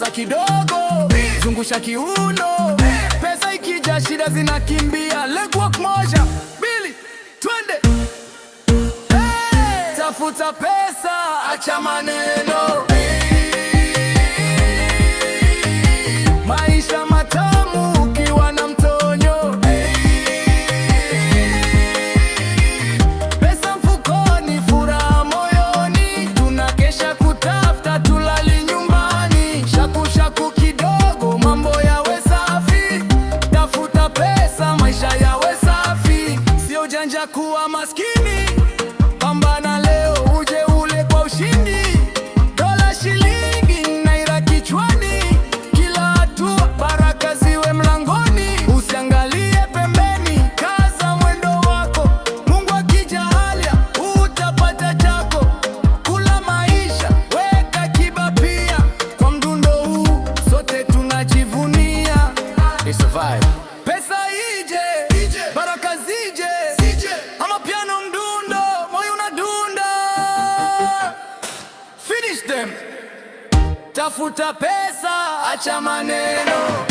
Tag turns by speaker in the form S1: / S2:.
S1: kaza kidogo, zungusha kiuno. Pesa ikija shida zinakimbia. Leg walk moja, mbili, twende. Tafuta pesa, acha maneno. Maisha matamu ukiwa na mtonyo. Pesa mfukoni, furaha moyoni. Tunakesha kutafuta, tulali nyumbani. Shaku shaku kidogo, mambo yawe safi. Tafuta pesa, maisha yawe safi. Sio janja kuwa maskini. Pambana leo uje ule kwa ushindi. Dola, shilingi, naira kichwani. Kila hatua baraka ziwe mlangoni. Usiangalie pembeni, kaza mwendo wako. Mungu akijalia utapata chako. Kula maisha, weka akiba pia. Kwa mdundo huu sote tunajivunia. Survive. Pesa ije, baraka zije. Ama piano mdundo, moyo unadunda. Finish them. Tafuta pesa, acha maneno.